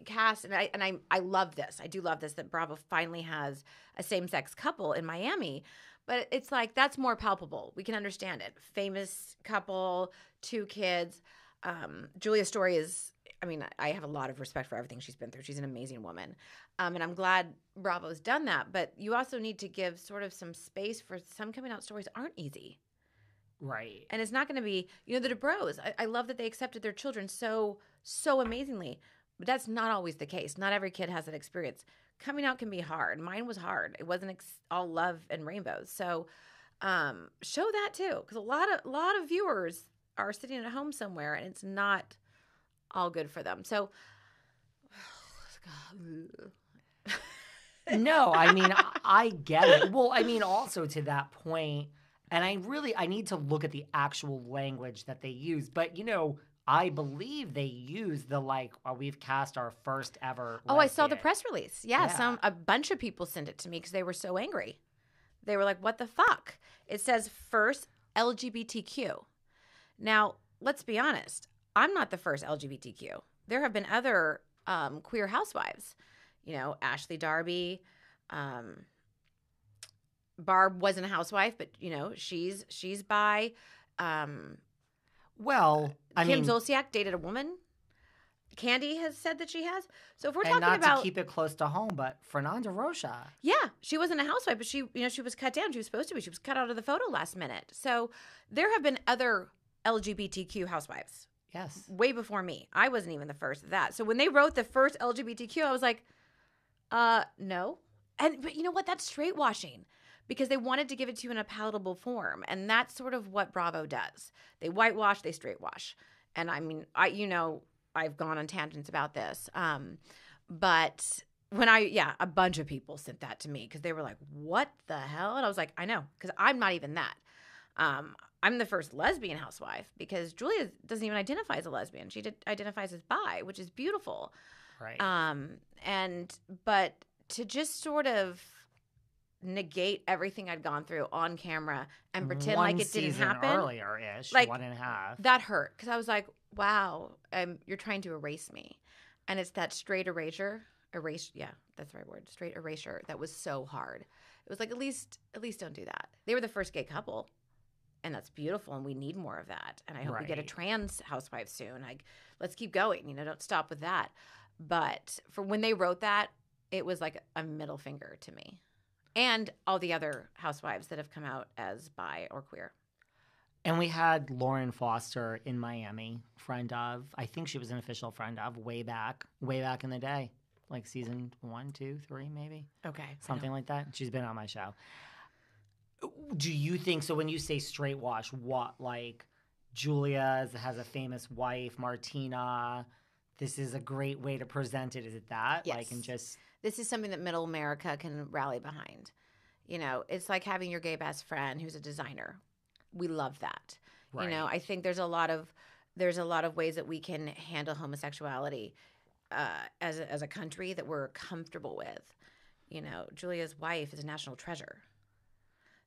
cast, and I love this. I do love this, that Bravo finally has a same-sex couple in Miami. But it's like, that's more palpable. We can understand it. Famous couple, 2 kids. Julia's story is, I mean, I have a lot of respect for everything she's been through. She's an amazing woman. And I'm glad Bravo's done that. But you also need to give sort of some space for some coming out stories aren't easy. Right. And it's not going to be, the Dubrows. I love that they accepted their children so amazingly. But that's not always the case. Not every kid has that experience. Coming out can be hard. Mine was hard. It wasn't all love and rainbows. So show that too, because a lot of viewers are sitting at home somewhere, and it's not all good for them. So, no, I mean, I get it. Well, I mean, also to that point, and I need to look at the actual language that they use, but I believe they use the we've cast our first ever. Oh, lesbian. I saw the press release. Yeah. A bunch of people sent it to me because they were so angry. They were like, "What the fuck?" It says first LGBTQ. Now, let's be honest. I'm not the first LGBTQ. There have been other queer housewives. Ashley Darby. Barb wasn't a housewife, but she's bi. Well, Kim Zolciak dated a woman. Candy has said that she has. So if we're talking not about, to keep it close to home, but Fernanda Rocha. Yeah, she wasn't a housewife, but she was cut down. She was supposed to be. She was cut out of the photo last minute. So there have been other LGBTQ housewives. Yes. Way before me. I wasn't even the first of that. So when they wrote the first LGBTQ, I was like, no. But you know what? That's straight washing. Because they wanted to give it to you in a palatable form. And that's sort of what Bravo does. They whitewash, they straight wash. And I mean, I've gone on tangents about this. But when a bunch of people sent that to me because they were like, what the hell? And I was like, I know, because I'm not even that. I'm the first lesbian housewife because Julia doesn't even identify as a lesbian. She identifies as bi, which is beautiful. Right. But to just sort of negate everything I'd gone through on camera and pretend like it didn't happen. Earlier-ish, 1.5. That hurt because I was like, wow, you're trying to erase me. And it's that straight erasure. Yeah, that's the right word. Straight erasure. That was so hard. It was like, at least don't do that. They were the first gay couple. And that's beautiful, and we need more of that. And I hope we get a trans housewife soon. Let's keep going. Don't stop with that. But for when they wrote that, it was like a middle finger to me. And all the other housewives that have come out as bi or queer. And we had Lauren Foster in Miami, friend of. I think she was an official friend of way back in the day. Like season 1, 2, 3, maybe. Okay. Something like that. She's been on my show. Do you think, so when you say straight wash, what, Julia has a famous wife, Martina, this is a great way to present it. Is it that? Yes. This is something that middle America can rally behind. It's like having your gay best friend who's a designer. We love that. Right. I think there's a lot of ways that we can handle homosexuality as a country that we're comfortable with. Julia's wife is a national treasure.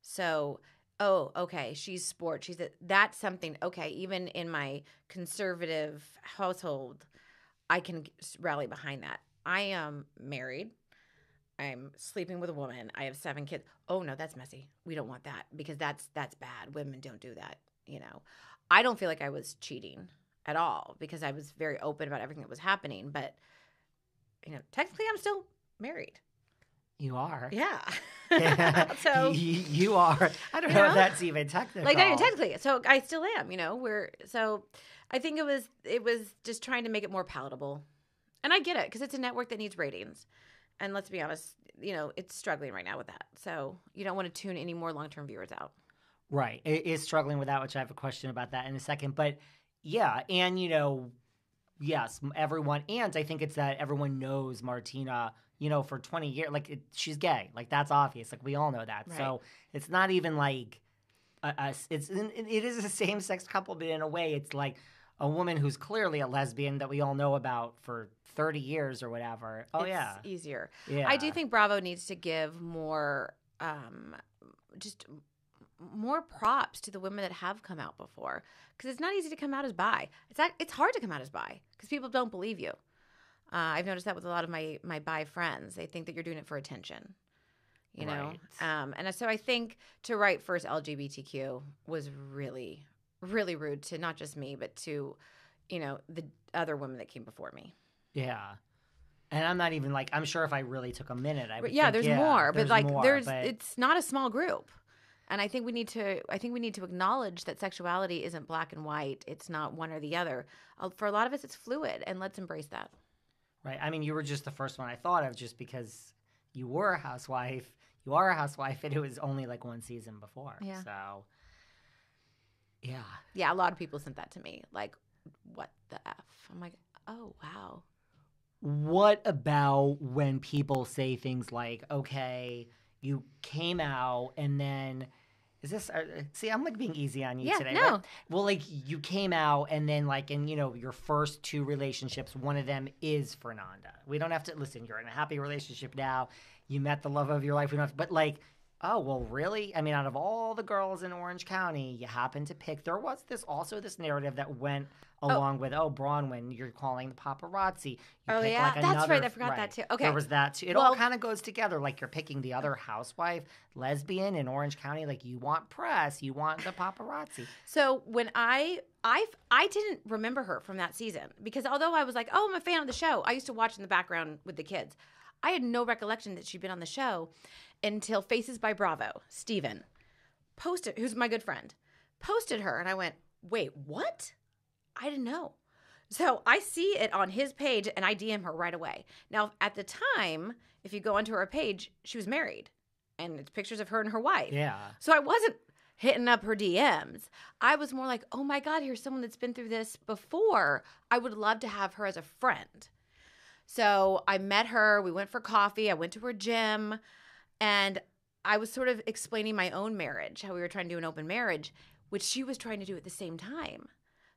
So, okay, she's sport. That's something, okay, even in my conservative household, I can rally behind that. I am married. I'm sleeping with a woman. I have 7 kids. Oh, no, that's messy. We don't want that because that's bad. Women don't do that, I don't feel like I was cheating at all because I was very open about everything that was happening. But, technically I'm still married. You are. Yeah. So you are. I don't know if that's even technical. Not even technically. So I still am, so I think it was just trying to make it more palatable. And I get it because it's a network that needs ratings. And let's be honest, it's struggling right now with that. So you don't want to tune any more long-term viewers out. Right. It is struggling with that, which I have a question about that in a second. But yeah, and yes, everyone, and I think it's that everyone knows Martina, for 20 years, she's gay. That's obvious. We all know that. Right. So it's not even it is a same-sex couple, but in a way it's like a woman who's clearly a lesbian that we all know about for 30 years or whatever. Oh, it's easier. Yeah. I do think Bravo needs to give more, just more props to the women that have come out before. Because it's not easy to come out as bi. It's hard to come out as bi because people don't believe you. I've noticed that with a lot of my bi friends. They think that you're doing it for attention, you know? And so I think to write first LGBTQ was really, really rude to not just me, but to, you know, the other women that came before me. Yeah. And I'm not even like, I'm sure if I really took a minute, I would there's more, but like more, it's not a small group. And I think we need to acknowledge that sexuality isn't black and white. It's not one or the other. For a lot of us, it's fluid, and let's embrace that. Right. I mean, you were just the first one I thought of just because you were a housewife. You are a housewife, and it was only like one season before. Yeah. So, yeah. Yeah, a lot of people sent that to me. Like, what the F? I'm like, oh, wow. What about when people say things like, okay, you came out and then is this see, I'm like being easy on you today. No. Right? Well, like you came out and then like in, you know, your first 2 relationships, one of them is Fernanda. We don't have to listen, you're in a happy relationship now. You met the love of your life. We don't have to, but like, oh, well, really? I mean, out of all the girls in Orange County, you happen to pick. There was this narrative that went along with, Braunwyn, you're calling the paparazzi. You pick like that's right. I forgot that too. Okay. There was that too. It all kind of goes together. Like you're picking the other housewife, lesbian in Orange County. Like you want press, you want the paparazzi. So when I didn't remember her from that season because although I was like, oh, I'm a fan of the show, I used to watch in the background with the kids. I had no recollection that she'd been on the show until Faces by Bravo, Steven, posted, who's my good friend, posted her. And I went, wait, what? I didn't know. So I see it on his page and I DM her right away. Now, at the time, if you go onto her page, she was married. And it's pictures of her and her wife. Yeah. So I wasn't hitting up her DMs. I was more like, oh my God, here's someone that's been through this before. I would love to have her as a friend. So I met her. We went for coffee. I went to her gym. And I was sort of explaining my own marriage, how we were trying to do an open marriage, which she was trying to do at the same time.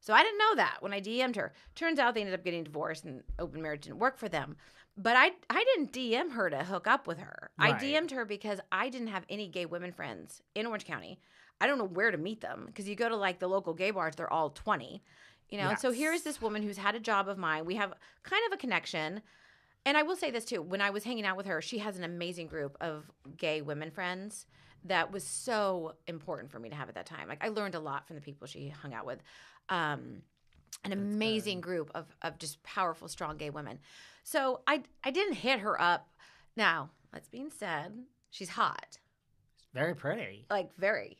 So I didn't know that when I DM'd her. Turns out they ended up getting divorced and open marriage didn't work for them. But I didn't DM her to hook up with her. Right. I DM'd her because I didn't have any gay women friends in Orange County. I don't know where to meet them because you go to like the local gay bars, they're all 20. You know, Yes. So here's this woman who's had a job of mine. We have kind of a connection. And I will say this too, when I was hanging out with her, she has an amazing group of gay women friends that was so important for me to have at that time. Like I learned a lot from the people she hung out with. An amazing group of just powerful, strong gay women. So I didn't hit her up. Now, that's being said, she's hot. Very pretty. Like very.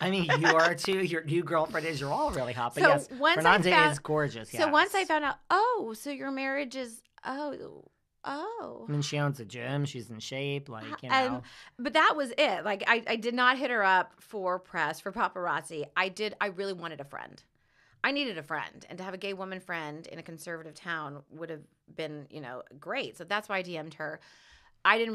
I mean, you are too. Your new girlfriend is. You're all really hot. But So yes, once Fernanda is gorgeous. So yes. once I found out, oh, so your marriage is, oh. I mean, she owns a gym. She's in shape. Like, you know. But that was it. Like, I did not hit her up for press, for paparazzi. I really wanted a friend. I needed a friend. And to have a gay woman friend in a conservative town would have been, you know, great. So that's why I DM'd her. I didn't